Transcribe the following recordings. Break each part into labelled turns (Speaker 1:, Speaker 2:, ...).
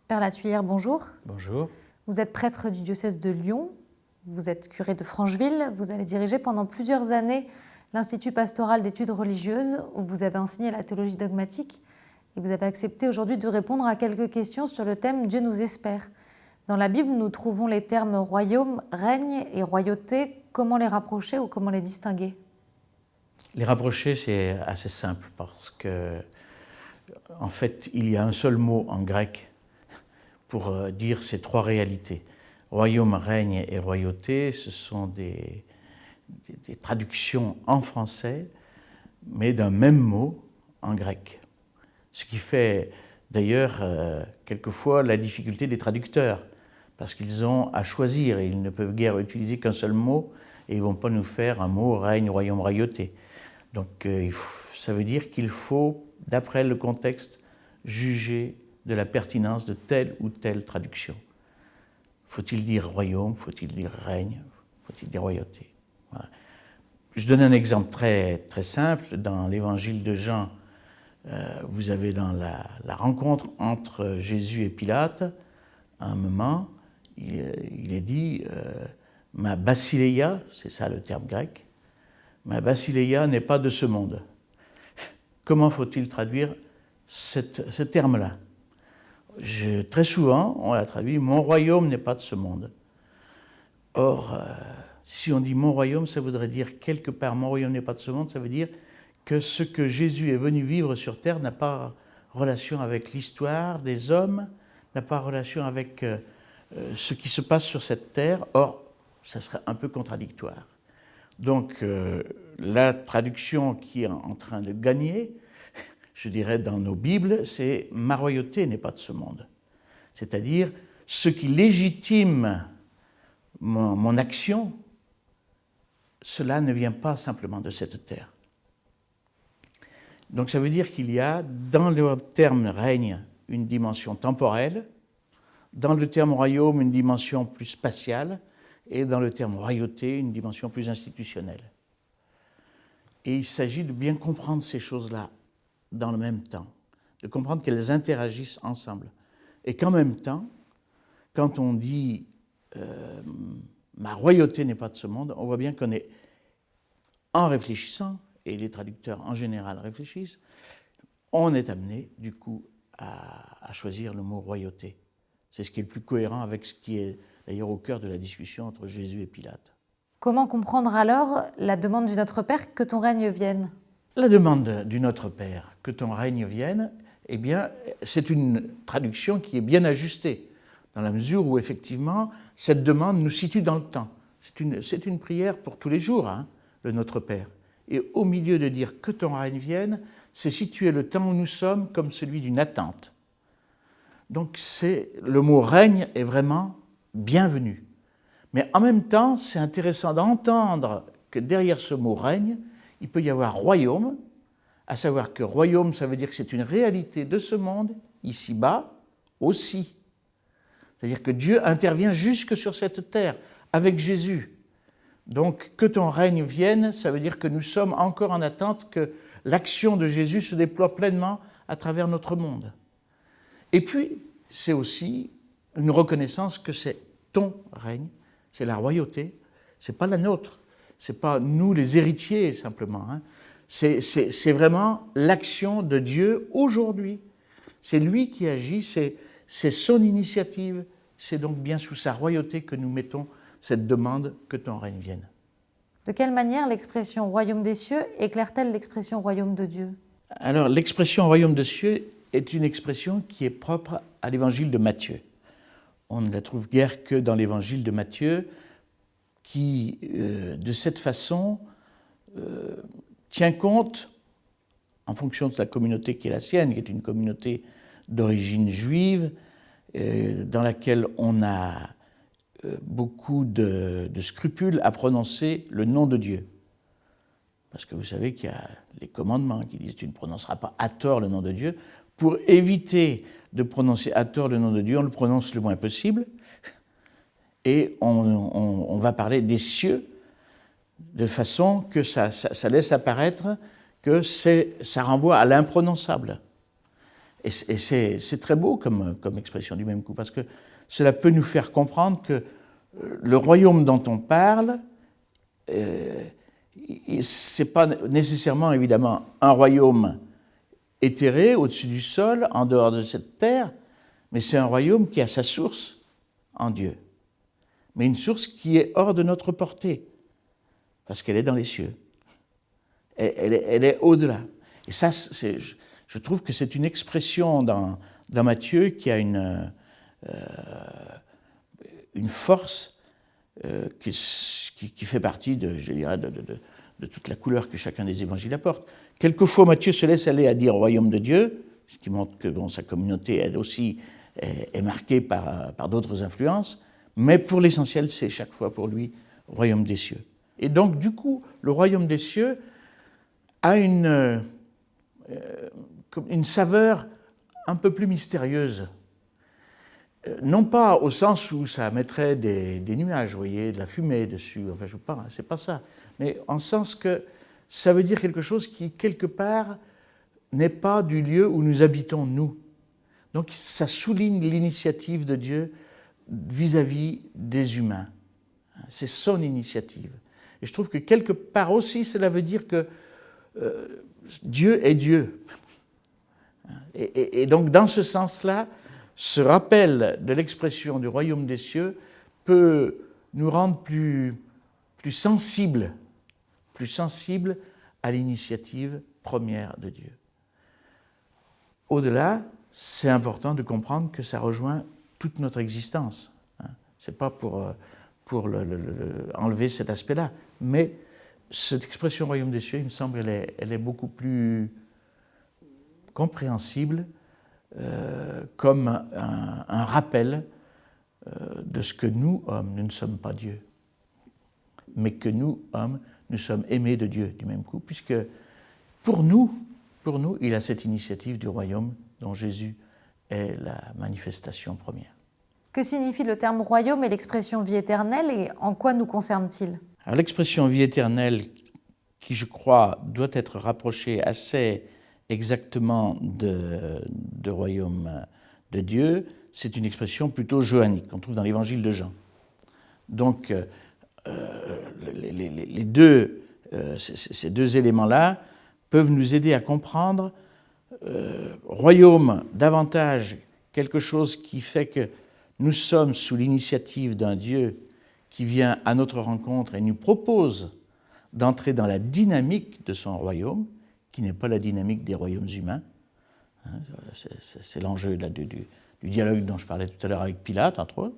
Speaker 1: Père Latuyère, bonjour.
Speaker 2: Bonjour.
Speaker 1: Vous êtes prêtre du diocèse de Lyon, vous êtes curé de Francheville, vous avez dirigé pendant plusieurs années l'Institut pastoral d'études religieuses où vous avez enseigné la théologie dogmatique et vous avez accepté aujourd'hui de répondre à quelques questions sur le thème « Dieu nous espère ». Dans la Bible, nous trouvons les termes royaume, règne et royauté. Comment les rapprocher ou comment les distinguer?
Speaker 2: Les rapprocher, c'est assez simple parce que, en fait, il y a un seul mot en grec pour dire ces trois réalités. Royaume, règne et royauté, ce sont des traductions en français, mais d'un même mot en grec. Ce qui fait d'ailleurs quelquefois la difficulté des traducteurs, parce qu'ils ont à choisir et ils ne peuvent guère utiliser qu'un seul mot et ils ne vont pas nous faire un mot règne, royaume, royauté. Donc ça veut dire qu'il faut, d'après le contexte, juger de la pertinence de telle ou telle traduction. Faut-il dire royaume? Faut-il dire règne? Faut-il dire royauté? Voilà. Je donne un exemple très, très simple. Dans l'évangile de Jean, vous avez dans la rencontre entre Jésus et Pilate, à un moment, il est dit « ma basileia », c'est ça le terme grec, « ma basileia n'est pas de ce monde ». Comment faut-il traduire ce terme-là? Très souvent, on l'a traduit « mon royaume n'est pas de ce monde ». Or, si on dit « mon royaume », ça voudrait dire quelque part « mon royaume n'est pas de ce monde », ça veut dire que ce que Jésus est venu vivre sur terre n'a pas relation avec l'histoire des hommes, n'a pas relation avec ce qui se passe sur cette terre. Or, ça serait un peu contradictoire. Donc, la traduction qui est en train de gagner, je dirais dans nos Bibles, c'est « ma royauté n'est pas de ce monde ». C'est-à-dire, ce qui légitime mon action, cela ne vient pas simplement de cette terre. Donc ça veut dire qu'il y a dans le terme « règne » une dimension temporelle, dans le terme « royaume » une dimension plus spatiale, et dans le terme « royauté » une dimension plus institutionnelle. Et il s'agit de bien comprendre ces choses-là dans le même temps, de comprendre qu'elles interagissent ensemble. Et qu'en même temps, quand on dit ma royauté n'est pas de ce monde, on voit bien qu'on est, en réfléchissant, et les traducteurs en général réfléchissent, on est amené du coup à choisir le mot royauté. C'est ce qui est le plus cohérent avec ce qui est d'ailleurs au cœur de la discussion entre Jésus et Pilate.
Speaker 1: Comment comprendre alors la demande du Notre Père que ton règne vienne?
Speaker 2: La demande du Notre Père, que ton règne vienne, eh bien, c'est une traduction qui est bien ajustée, dans la mesure où, effectivement, cette demande nous situe dans le temps. C'est une prière pour tous les jours, hein, le Notre Père. Et au milieu de dire « que ton règne vienne », c'est situer le temps où nous sommes comme celui d'une attente. Donc, le mot « règne » est vraiment bienvenu. Mais en même temps, c'est intéressant d'entendre que derrière ce mot « règne », il peut y avoir « royaume », à savoir que « royaume », ça veut dire que c'est une réalité de ce monde, ici-bas, aussi. C'est-à-dire que Dieu intervient jusque sur cette terre, avec Jésus. Donc, que ton règne vienne, ça veut dire que nous sommes encore en attente que l'action de Jésus se déploie pleinement à travers notre monde. Et puis, c'est aussi une reconnaissance que c'est ton règne, c'est la royauté, c'est pas la nôtre, c'est pas nous les héritiers simplement, hein. C'est vraiment l'action de Dieu aujourd'hui. C'est lui qui agit, c'est son initiative, c'est donc bien sous sa royauté que nous mettons cette demande que ton règne vienne.
Speaker 1: De quelle manière l'expression « royaume des cieux » éclaire-t-elle l'expression « royaume de Dieu » ?
Speaker 2: Alors, l'expression « royaume des cieux » est une expression qui est propre à l'évangile de Matthieu. On ne la trouve guère que dans l'évangile de Matthieu, qui, de cette façon, tient compte, en fonction de la communauté qui est la sienne, qui est une communauté d'origine juive, dans laquelle on a beaucoup de scrupules à prononcer le nom de Dieu. Parce que vous savez qu'il y a les commandements qui disent « tu ne prononceras pas à tort le nom de Dieu ». Pour éviter de prononcer à tort le nom de Dieu, on le prononce le moins possible et on va parler des cieux de façon que ça laisse apparaître que ça renvoie à l'imprononçable. Et c'est très beau comme expression du même coup, parce que cela peut nous faire comprendre que le royaume dont on parle, ce n'est pas nécessairement, évidemment, un royaume éthéré, au-dessus du sol, en dehors de cette terre, mais c'est un royaume qui a sa source en Dieu. Mais une source qui est hors de notre portée, parce qu'elle est dans les cieux. Elle est au-delà. Et ça, je trouve que c'est une expression dans Matthieu qui a une force qui fait partie je dirais, de toute la couleur que chacun des évangiles apporte. Quelquefois, Matthieu se laisse aller à dire « royaume de Dieu », ce qui montre que sa communauté, elle aussi, est marquée par d'autres influences, mais pour l'essentiel, c'est chaque fois pour lui « royaume des cieux ». Et donc, du coup, le royaume des cieux a une saveur un peu plus mystérieuse. Non pas au sens où ça mettrait des nuages, vous voyez, de la fumée dessus, enfin je ne sais pas, c'est pas ça, mais en sens que ça veut dire quelque chose qui, quelque part, n'est pas du lieu où nous habitons, nous. Donc ça souligne l'initiative de Dieu vis-à-vis des humains. C'est son initiative. Et je trouve que quelque part aussi, cela veut dire que Dieu est Dieu. Et donc dans ce sens-là, ce rappel de l'expression du royaume des cieux peut nous rendre plus sensibles à l'initiative première de Dieu. Au-delà, c'est important de comprendre que ça rejoint toute notre existence. Ce n'est pas pour enlever cet aspect-là, mais cette expression royaume des cieux, il me semble, elle est beaucoup plus compréhensible comme un rappel de ce que nous, hommes, nous ne sommes pas Dieu, mais que nous, hommes, nous sommes aimés de Dieu du même coup, puisque pour nous, il a cette initiative du royaume dont Jésus est la manifestation première.
Speaker 1: Que signifie le terme royaume et l'expression vie éternelle, et en quoi nous concerne-t-il?
Speaker 2: Alors l'expression vie éternelle, qui je crois doit être rapprochée assez exactement de royaume de Dieu, c'est une expression plutôt johannique qu'on trouve dans l'évangile de Jean. Donc ces deux éléments-là peuvent nous aider à comprendre royaume davantage quelque chose qui fait que nous sommes sous l'initiative d'un Dieu qui vient à notre rencontre et nous propose d'entrer dans la dynamique de son royaume, qui n'est pas la dynamique des royaumes humains. C'est l'enjeu du dialogue dont je parlais tout à l'heure avec Pilate, entre autres.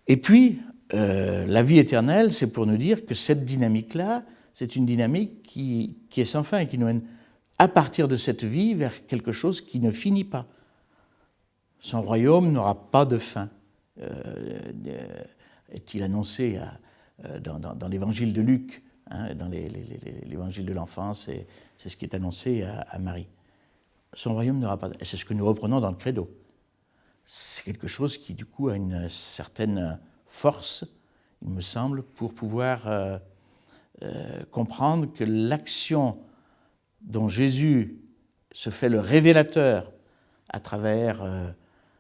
Speaker 2: Et puis, la vie éternelle, c'est pour nous dire que cette dynamique-là, c'est une dynamique qui est sans fin et qui nous mène à partir de cette vie vers quelque chose qui ne finit pas. Son royaume n'aura pas de fin, est-il annoncé dans l'évangile de Luc, dans l'évangile de l'enfance, c'est ce qui est annoncé à Marie. Son royaume n'aura pas de fin. C'est ce que nous reprenons dans le credo. C'est quelque chose qui, du coup, a une certaine force, il me semble, pour pouvoir comprendre que l'action dont Jésus se fait le révélateur à travers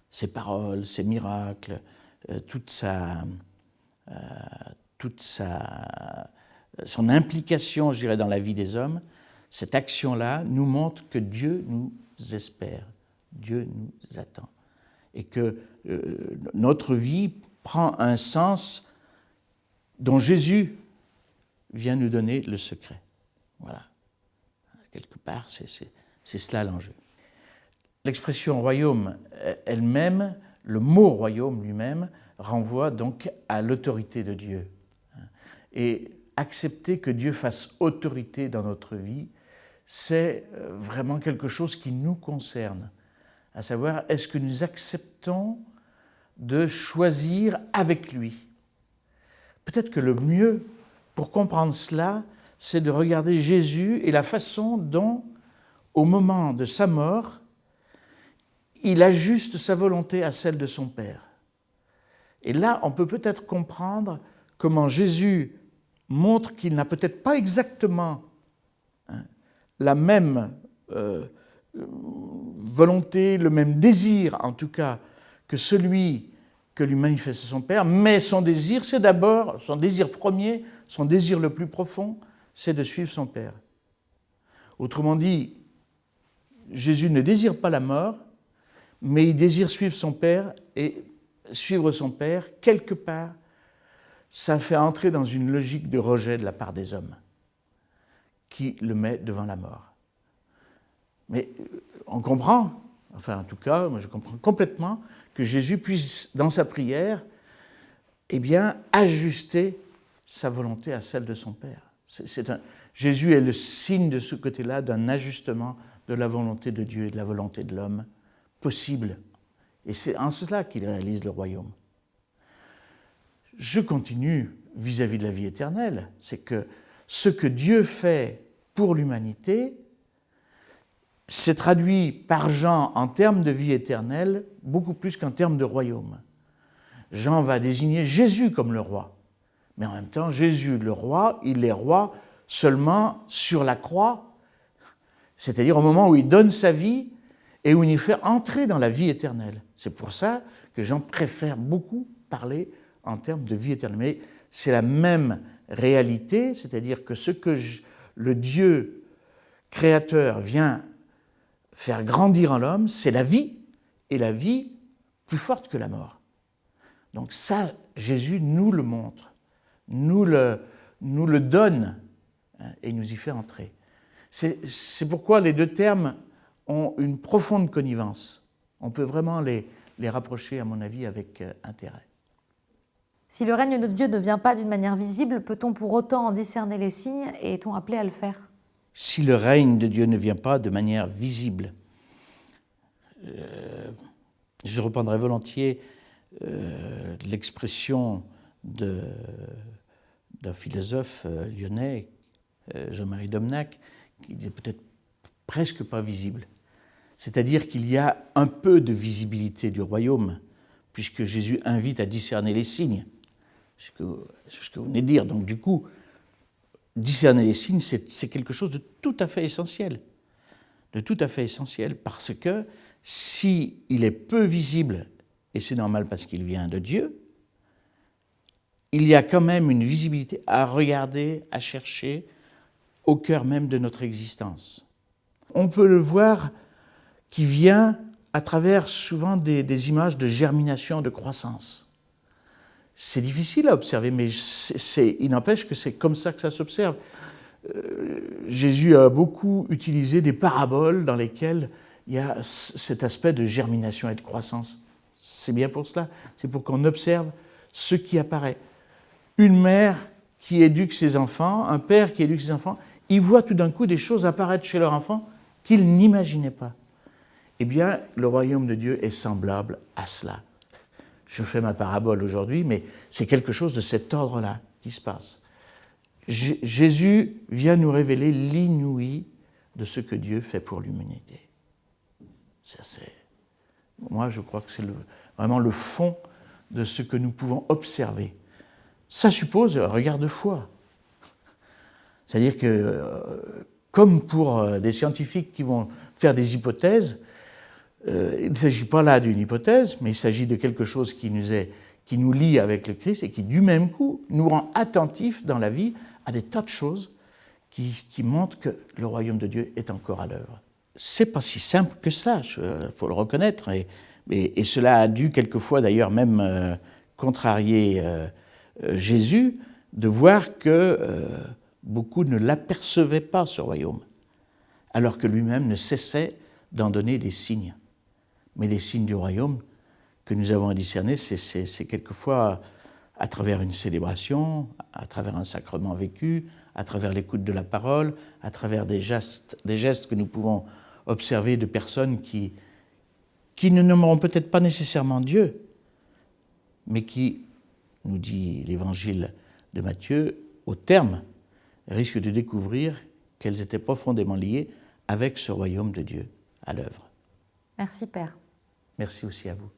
Speaker 2: ses paroles, ses miracles, son implication, je dirais, dans la vie des hommes, cette action-là nous montre que Dieu nous espère, Dieu nous attend. Et que notre vie prend un sens dont Jésus vient nous donner le secret. Voilà. Quelque part, c'est cela l'enjeu. L'expression royaume elle-même, le mot royaume lui-même, renvoie donc à l'autorité de Dieu. Et accepter que Dieu fasse autorité dans notre vie, c'est vraiment quelque chose qui nous concerne. À savoir, est-ce que nous acceptons de choisir avec lui? Peut-être que le mieux pour comprendre cela, c'est de regarder Jésus et la façon dont, au moment de sa mort, il ajuste sa volonté à celle de son Père. Et là, on peut peut-être comprendre comment Jésus montre qu'il n'a peut-être pas exactement la même volonté, le même désir, en tout cas, que celui que lui manifeste son Père, mais son désir, c'est d'abord, son désir premier, son désir le plus profond, c'est de suivre son Père. Autrement dit, Jésus ne désire pas la mort, mais il désire suivre son Père, et suivre son Père, quelque part, ça fait entrer dans une logique de rejet de la part des hommes, qui le met devant la mort. Mais on comprend, enfin en tout cas, moi je comprends complètement que Jésus puisse, dans sa prière, eh bien, ajuster sa volonté à celle de son Père. Jésus est le signe de ce côté-là d'un ajustement de la volonté de Dieu et de la volonté de l'homme possible. Et c'est en cela qu'il réalise le royaume. Je continue vis-à-vis de la vie éternelle, c'est que ce que Dieu fait pour l'humanité, c'est traduit par Jean en termes de vie éternelle beaucoup plus qu'en termes de royaume. Jean va désigner Jésus comme le roi. Mais en même temps, Jésus, le roi, il est roi seulement sur la croix, c'est-à-dire au moment où il donne sa vie et où il nous fait entrer dans la vie éternelle. C'est pour ça que Jean préfère beaucoup parler en termes de vie éternelle. Mais c'est la même réalité, c'est-à-dire que ce que le Dieu créateur vient faire grandir en l'homme, c'est la vie, et la vie plus forte que la mort. Donc ça, Jésus nous le montre, nous le donne, hein, et nous y fait entrer. C'est pourquoi les deux termes ont une profonde connivence. On peut vraiment les rapprocher, à mon avis, avec intérêt.
Speaker 1: Si le règne de Dieu ne vient pas d'une manière visible, peut-on pour autant en discerner les signes et est-on appelé à le faire ?
Speaker 2: Si le règne de Dieu ne vient pas de manière visible, je reprendrai volontiers l'expression d'un philosophe lyonnais, Jean-Marie Domnac, qui n'est peut-être presque pas visible. C'est-à-dire qu'il y a un peu de visibilité du royaume, puisque Jésus invite à discerner les signes. C'est ce que vous venez de dire. Donc du coup, discerner les signes, c'est quelque chose de tout à fait essentiel. De tout à fait essentiel, parce que s'il est peu visible, et c'est normal parce qu'il vient de Dieu, il y a quand même une visibilité à regarder, à chercher au cœur même de notre existence. On peut le voir qui vient à travers souvent des images de germination, de croissance. C'est difficile à observer, mais il n'empêche que c'est comme ça que ça s'observe. Jésus a beaucoup utilisé des paraboles dans lesquelles il y a cet aspect de germination et de croissance. C'est bien pour cela, c'est pour qu'on observe ce qui apparaît. Une mère qui éduque ses enfants, un père qui éduque ses enfants, ils voient tout d'un coup des choses apparaître chez leur enfant qu'ils n'imaginaient pas. Eh bien, le royaume de Dieu est semblable à cela. Je fais ma parabole aujourd'hui, mais c'est quelque chose de cet ordre-là qui se passe. Jésus vient nous révéler l'inouï de ce que Dieu fait pour l'humanité. Moi, je crois que c'est vraiment le fond de ce que nous pouvons observer. Ça suppose un regard de foi. C'est-à-dire que, comme pour des scientifiques qui vont faire des hypothèses, il ne s'agit pas là d'une hypothèse, mais il s'agit de quelque chose qui nous lie avec le Christ et qui, du même coup, nous rend attentifs dans la vie à des tas de choses qui montrent que le royaume de Dieu est encore à l'œuvre. C'est pas si simple que ça, il faut le reconnaître, et cela a dû quelquefois d'ailleurs même contrarier Jésus, de voir que beaucoup ne l'apercevaient pas, ce royaume, alors que lui-même ne cessait d'en donner des signes. Mais les signes du royaume que nous avons à discerner, c'est quelquefois à travers une célébration, à travers un sacrement vécu, à travers l'écoute de la parole, à travers des gestes que nous pouvons observer de personnes qui ne nommeront peut-être pas nécessairement Dieu, mais qui, nous dit l'évangile de Matthieu, au terme, risquent de découvrir qu'elles étaient profondément liées avec ce royaume de Dieu à l'œuvre.
Speaker 1: Merci Père.
Speaker 2: Merci aussi à vous.